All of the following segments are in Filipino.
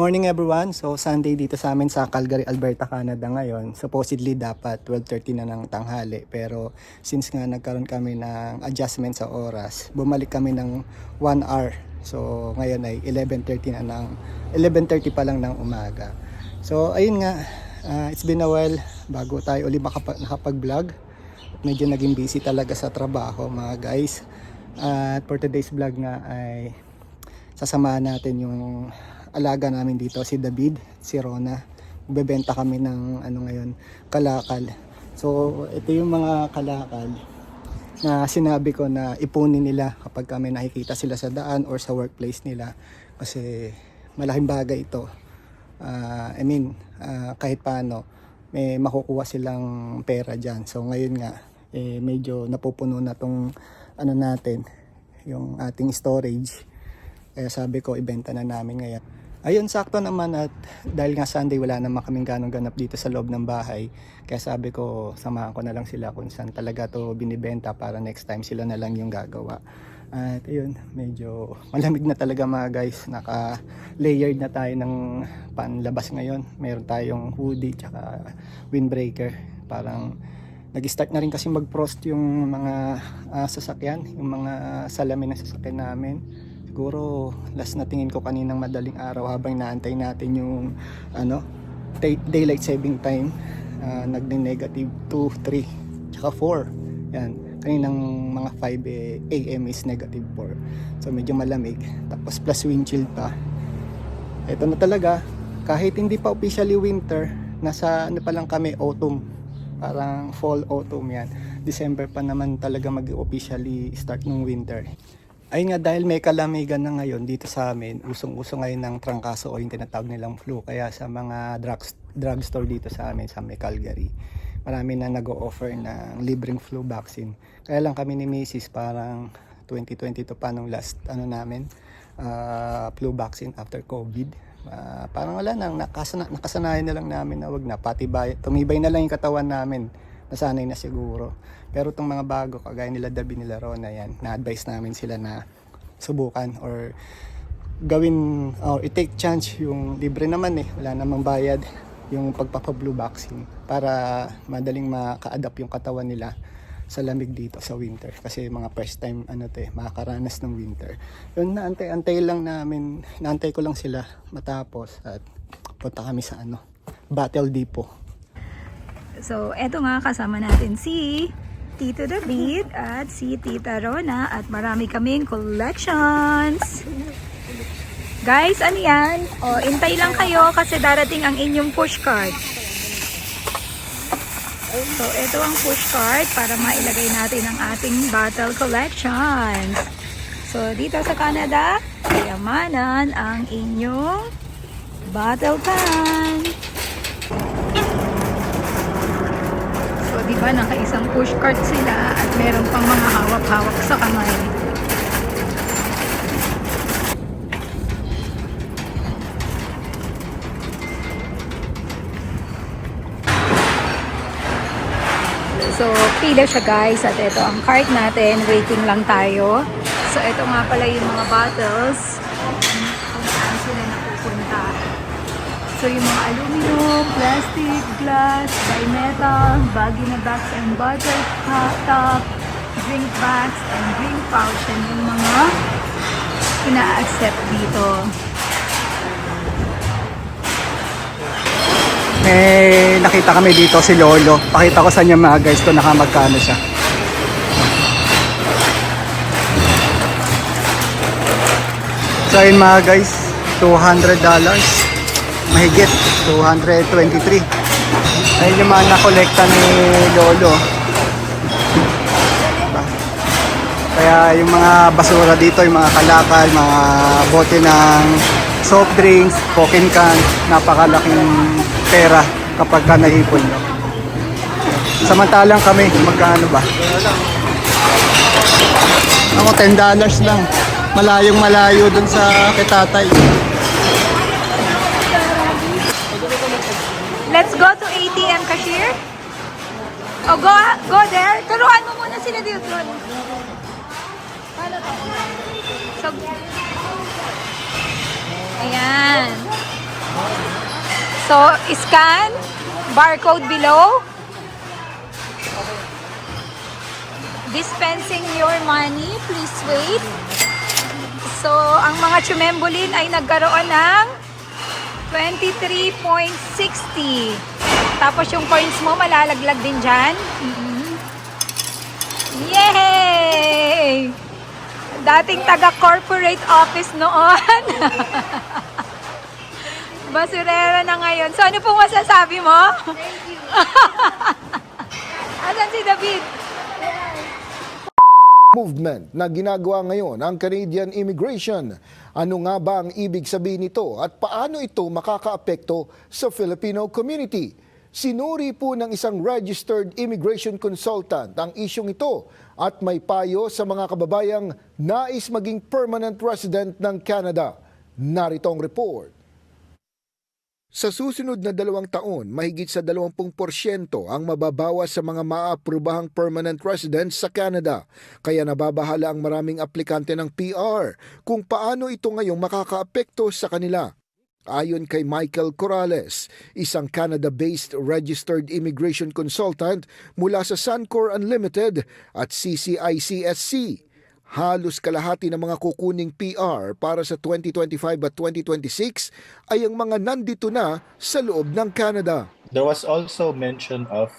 morning everyone. So Sunday dito sa amin sa Calgary, Alberta, Canada ngayon. Supposedly dapat 12:30 na ng tanghali. Pero since nga nagkaroon kami ng adjustment sa oras, bumalik kami ng 1 hour. So ngayon ay 11:30 na ng 11:30 pa lang ng umaga. So ayun nga, it's been a while bago tayo ulit nakapag-vlog. Medyo naging busy talaga sa trabaho mga guys. At for today's vlog nga ay sasamahan natin yung alaga namin dito, si David, si Rona. Bebenta kami ng ngayon, kalakal. So ito yung mga kalakal na sinabi ko na ipunin nila kapag kami nakikita sila sa daan or sa workplace nila, kasi malaking bagay ito. Kahit paano may makukuha silang pera dyan. So ngayon nga medyo napupuno na tong natin, yung ating storage. Kaya sabi ko ibenta na namin ngayon. Ayun, sakto naman, at dahil nga Sunday wala naman kaming ganong ganap dito sa loob ng bahay. Kaya sabi ko samahan ko na lang sila kung saan talaga to binibenta para next time sila na lang yung gagawa. At ayun, medyo malamig na talaga mga guys. Naka-layered na tayo ng panlabas ngayon. Meron tayong hoodie tsaka windbreaker. Parang nag-start na rin kasi mag-frost yung mga sasakyan, yung mga salamin ng sasakyan namin. Siguro last na tingin ko kaninang madaling araw habang naantay natin yung daylight saving time, nag-negative 2, 3 tsaka 4. Yan, kaninang mga 5 AM is negative 4. So medyo malamig, tapos plus wind chill pa. Ito na talaga, kahit hindi pa officially winter, nasa pa lang kami, autumn, parang fall autumn yan. December pa naman talaga mag-officially start ng winter. Ayun nga, dahil may kalamigan na ngayon dito sa amin, usong-uso ngayon ng trangkaso o yung tinatawag nilang flu. Kaya sa mga drugstore dito sa amin sa Calgary, marami na nag-o-offer ng libreng flu vaccine. Kaya lang kami ni Mrs. parang 2022 pa nung last flu vaccine after COVID. Parang wala nang, nakasanayan na lang namin na wag na, tumibay na lang yung katawan namin. Nasanay na siguro. Pero itong mga bago, kagaya nila David, nila Rona, yan, na-advise namin sila na subukan or gawin or i-take chance yung libre naman wala namang bayad yung pagpapa-flu vaccine para madaling maka-adapt yung katawan nila sa lamig dito sa winter, kasi mga first time makakaranas ng winter. Yun, naantay ko lang sila matapos at punta kami sa Battle Depot. So, eto nga, kasama natin si Tito David at si Tita Rona, at marami kaming collections. Guys, ano yan? O, intay lang kayo kasi darating ang inyong pushcart. So, eto ang pushcart para mailagay natin ang ating battle collections. So, dito sa Canada, kayamanan ang inyong battle pan. Diba, naka-isang pushcart sila at meron pang mga hawak-hawak sa kamay. So, pila siya guys, at ito ang cart natin. Waiting lang tayo. So, ito nga pala yung mga bottles kung saan sila napupunta. So, yung mga aluminum, plastic, glass, bimetal, baggy na bags and bottle top, drink bags, and drink pouch, and yung mga ina-accept dito. Nakita kami dito si Lolo. Pakita ko sa inyo mga guys to nakamagkano siya. So yun mga guys, $200. Mahigit 223. Ayun yung mga nakolekta ni Lolo. Kaya yung mga basura dito, yung mga kalakal, mga bote ng soft drinks, coke can, napakalaking pera kapag ka naipon nyo. Samantalang kami, magkano ba? Ako, $10 lang. Malayong malayo dun sa kitatay. Let's go to ATM, cashier. O, go there. Turuan mo muna sila dito. Paano to? So, ayan. So, scan, barcode below. Dispensing your money, please wait. So, ang mga Chumembolin ay nagkaroon ng 23.60. Tapos yung coins mo malalaglag din dyan. Yay! Dating taga-corporate office noon. Basurero na ngayon. So, ano pong masasabi mo? Thank you. Asan si David? Movement na ginagawa ngayon ang Canadian immigration. Ano nga ba ang ibig sabihin nito at paano ito makakaapekto sa Filipino community? Sinuri po ng isang registered immigration consultant ang isyong ito at may payo sa mga kababayang nais maging permanent resident ng Canada. Narito ang report. Sa susunod na 2 taon, mahigit sa 20% ang mababawas sa mga maaprubahang permanent residents sa Canada. Kaya nababahala ang maraming aplikante ng PR kung paano ito ngayong makakaapekto sa kanila. Ayon kay Michael Corrales, isang Canada-based registered immigration consultant mula sa Suncor Unlimited at CCICSC, halos kalahati ng mga kukuning PR para sa 2025 at 2026 ay ang mga nandito na sa loob ng Canada. There was also mention of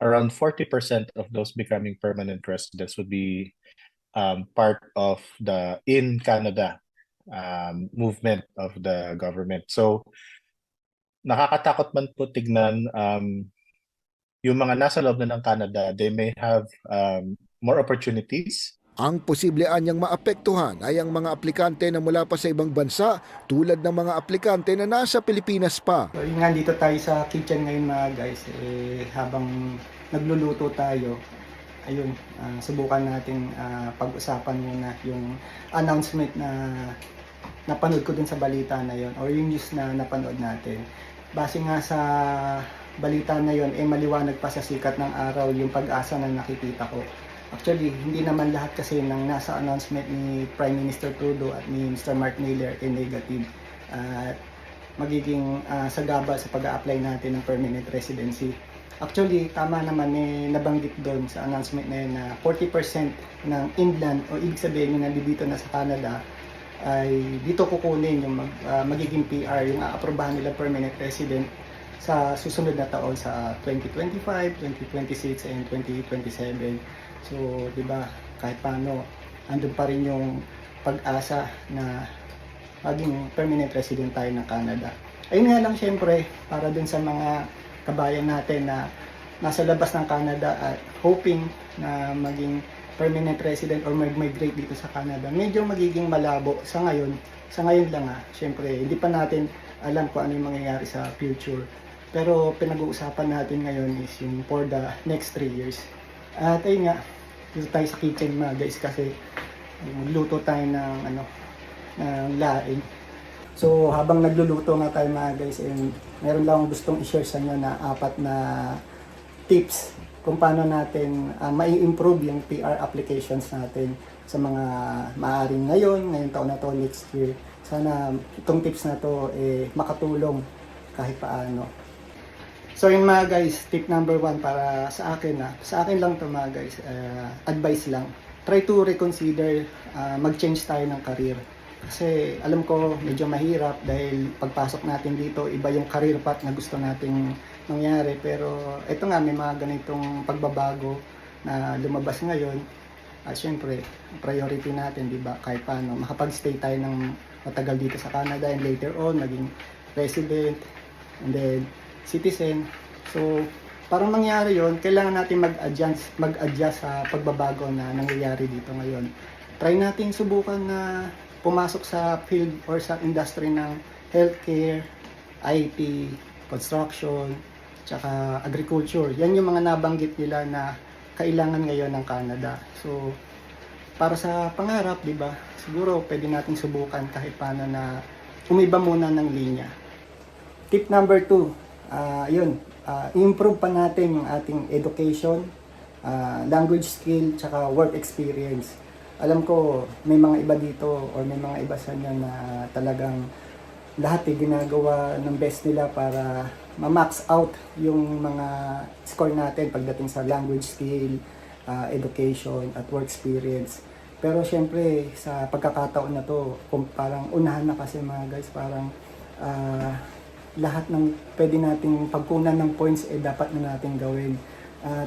around 40% of those becoming permanent residents would be part of the in Canada movement of the government. So nakakatakot man po tignan yung mga nasa loob na ng Canada, they may have more opportunities. Ang posible anyang maapektuhan ay ang mga aplikante na mula pa sa ibang bansa tulad ng mga aplikante na nasa Pilipinas pa. So, yun nga, dito tayo sa kitchen ngayon mga guys. Habang nagluluto tayo, ayun, subukan natin pag-usapan muna yung announcement na napanood ko dun sa balita na yon or yung news na napanood natin. Base nga sa balita na yon, maliwanag pa sa sikat ng araw yung pag-asa na nakikita ko. Actually, hindi naman lahat kasi ng nasa announcement ni Prime Minister Trudeau at ni Mr. Mark Miller ay negative. At magiging sagabal sa pag-a-apply natin ng permanent residency. Actually, tama naman nabanggit doon sa announcement na yun na 40% ng inland o ibig sabihin yung nandito na sa Canada ay dito kukunin yung magiging PR, yung aaprobahan nila permanent resident sa susunod na taon sa 2025, 2026, and 2027. So, di ba, kahit paano, andun pa rin yung pag-asa na maging permanent resident tayo ng Canada. Ayun nga lang, syempre, para dun sa mga kabayan natin na nasa labas ng Canada at hoping na maging permanent resident or mag-migrate dito sa Canada, medyo magiging malabo sa ngayon. Sa ngayon lang syempre, hindi pa natin alam kung ano yung mangyayari sa future. Pero pinag-uusapan natin ngayon is yung for the next 3 years. At ayun nga, dito tayo sa kitchen mga guys kasi magluto tayo ng laing. So habang nagluluto nga tayo mga guys, meron lang gustong i-share sa inyo na 4 na tips kung paano natin mai-improve yung PR applications natin sa mga maaaring ngayong taon na to, next year. Sana itong tips na to makatulong kahit paano. So yun mga guys, tip number 1 para sa akin sa akin lang to mga guys, advice lang. Try to reconsider mag-change tayo ng career. Kasi alam ko medyo mahirap dahil pagpasok natin dito, iba yung career path na gusto nating mangyari. Pero ito nga, may mga ganitong pagbabago na lumabas ngayon. At syempre, priority natin, di ba, kahit paano, makapag-stay tayo ng matagal dito sa Canada and later on, maging resident and then citizen. So, para mangyari yon, kailangan natin mag-adjust sa pagbabago na nangyayari dito ngayon. Try natin subukan na pumasok sa field or sa industry ng healthcare, IT, construction, tsaka agriculture. Yan yung mga nabanggit nila na kailangan ngayon ng Canada. So, para sa pangarap, di ba, siguro pwede natin subukan kahit paano na umiba muna ng linya. Tip number 2, improve pa natin yung ating education, language skill, tsaka work experience. Alam ko may mga iba dito or may mga iba sa inyo na talagang lahat ginagawa ng best nila para ma-max out yung mga score natin pagdating sa language skill, education at work experience. Pero syempre sa pagkakataon na to, kung parang unahan na kasi mga guys, parang lahat ng pwede nating pagkunan ng points dapat na natin gawin.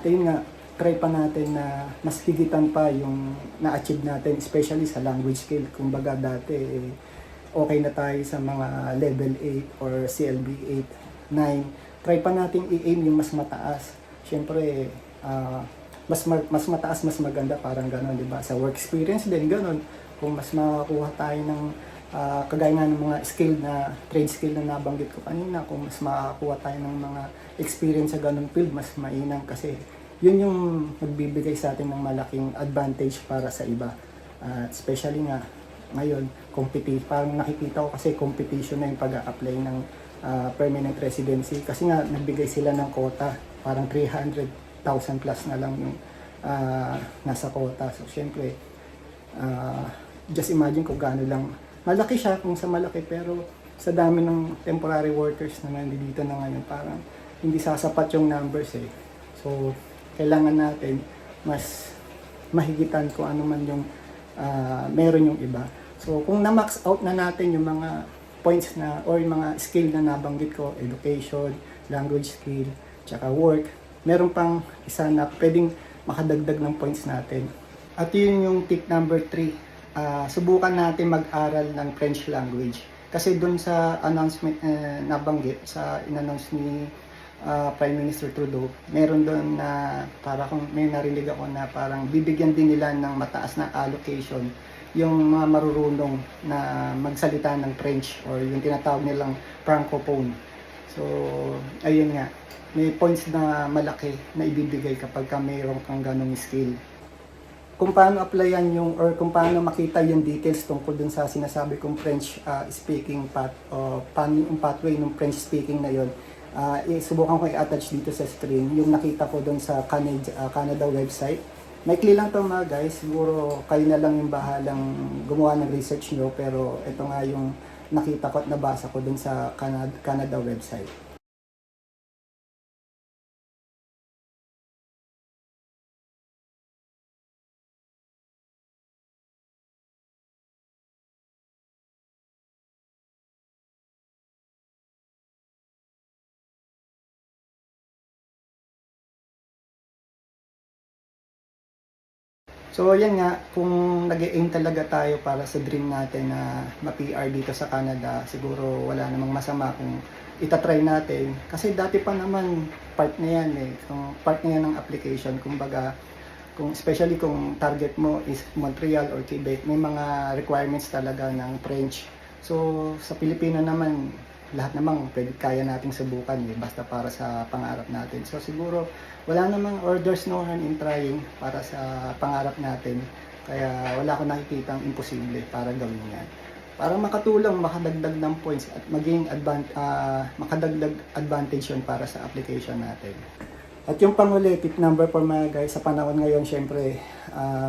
Yun nga, try pa natin na mas higitan pa yung na-achieve natin, especially sa language skill. Kumbaga dati okay na tayo sa mga level 8 or CLB 8, 9. Try pa natin i-aim yung mas mataas. Siyempre, mas mataas, mas maganda, parang gano'n, di ba? Sa work experience din, gano'n. Kung mas makakuha tayo ng kagaya nga ng mga skill na, trade skill na nabanggit ko kanina, kung mas makakuha tayo ng mga experience sa ganun field, mas mainam kasi yun yung magbibigay sa atin ng malaking advantage para sa iba. Especially nga, ngayon, parang nakikita ko kasi competition na yung pag-a-apply ng permanent residency. Kasi nga, nagbigay sila ng quota, parang 300,000 plus na lang yung nasa quota. So, syempre, just imagine kung gaano lang. Malaki siya kung sa malaki, pero sa dami ng temporary workers na nandito na ngayon, parang hindi sasapat yung numbers eh. So, kailangan natin mas mahigitan kung ano man yung meron yung iba. So, kung na-max out na natin yung mga points na or yung mga skill na nabanggit ko, education, language skill, tsaka work, meron pang isa na pwedeng makadagdag ng points natin. At yun yung tip number 3. Subukan natin mag-aral ng French language. Kasi dun sa announcement nabanggit, sa in-announce ni Prime Minister Trudeau, meron doon na para kung may narinig ako na parang bibigyan din nila ng mataas na allocation yung mga marurunong na magsalita ng French or yung tinatawag nilang francophone. So, ayun nga, may points na malaki na ibibigay kapag ka mayroon kang ganong skill. Kung paano applyan yung or kung paano makita yung details tungkol dun sa sinasabi kong French speaking path o paano yung pathway ng French speaking na yun, subukan ko i-attach dito sa screen yung nakita ko dun sa Canada website. Maikli lang to mga guys, siguro kayo na lang yung bahalang gumawa ng research nyo, pero ito nga yung nakita ko at nabasa ko dun sa Canada website. So yan nga, kung nag-aim talaga tayo para sa dream natin na ma-PR dito sa Canada, siguro wala namang masama kung itatry natin. Kasi dati pa naman part na yan eh, kung part na yan ng application. Kumbaga, especially kung target mo is Montreal or Quebec, may mga requirements talaga ng French. So sa Pilipino naman, lahat namang kaya nating subukan eh, basta para sa pangarap natin. So siguro wala namang or there's no harm in trying para sa pangarap natin. Kaya wala akong nakikitang imposible para gawin yan. Para makatulong, makadagdag ng points at maging makadagdag advantage yun para sa application natin. At yung panguli, tip number 4 mga guys, sa panahon ngayon, syempre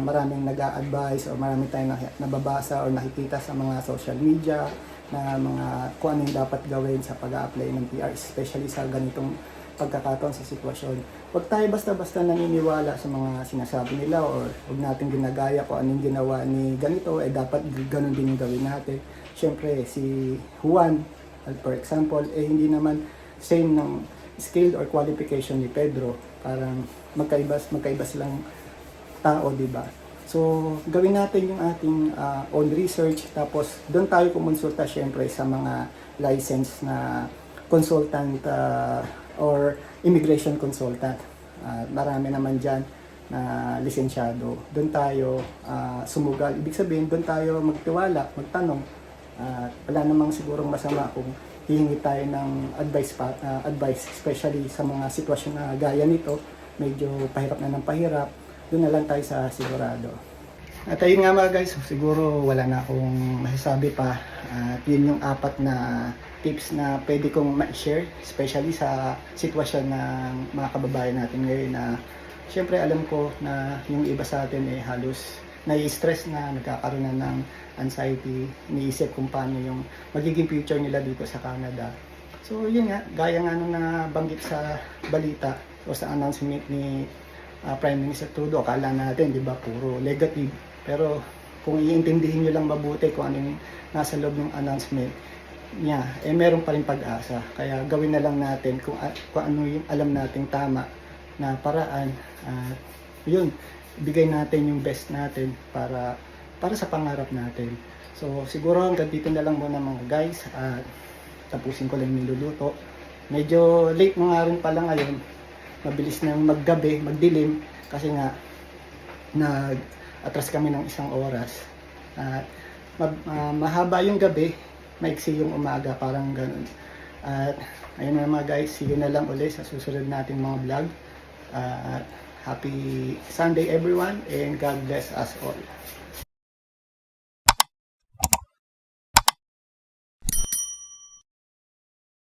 maraming nag-a-advise o marami tayong nababasa o nakikita sa mga social media na mga kung ano yung dapat gawin sa pag-a-apply ng PR, especially sa ganitong pagkakataon sa sitwasyon. Huwag tayo basta-basta naniniwala sa mga sinasabi nila or huwag natin ginagaya kung anong ginawa ni ganito, dapat ganun din yung gawin natin. Siyempre, si Juan, for example, hindi naman same ng skill or qualification ni Pedro. Parang magkaiba silang tao, di ba? So, gawin natin yung ating own research, tapos doon tayo kumonsulta syempre sa mga licensed na consultant or immigration consultant. Marami naman dyan na lisensyado. Doon tayo sumugal. Ibig sabihin, doon tayo magtiwala, magtanong. Wala namang sigurong masama kung hihingi tayo ng advice, especially sa mga sitwasyon na gaya nito, medyo pahirap na ng pahirap. Doon na lang tayo sa sigurado. At ayun nga mga guys, siguro wala na akong masasabi pa. At yun yung 4 na tips na pwede kong ma-share, especially sa sitwasyon ng mga kababayan natin ngayon na syempre alam ko na yung iba sa atin halos nai-stress na, nagkakaroon na ng anxiety, iniisip kung paano yung magiging future nila dito sa Canada. So yun nga, gaya nga nung nabanggit sa balita o sa announcement ni Prime Minister Trudeau, akala natin, di ba, puro negative. Pero kung iintindihin nyo lang mabuti kung ano yung nasa loob ng announcement niya, meron pa rin pag-asa. Kaya gawin na lang natin kung ano yung alam nating tama na paraan. Yun, bigay natin yung best natin para sa pangarap natin. So siguro hanggang dito na lang muna mga guys. Tapusin ko lang yung niluluto. Medyo late na nga rin pala ngayon. Mabilis na maggabi, magdilim. Kasi nga, nag-atras kami ng 1 oras. Mahaba yung gabi, maiksi yung umaga, parang ganun. At ayun na mga guys, see you na lang ulit sa susunod nating mga vlog. Happy Sunday everyone and God bless us all.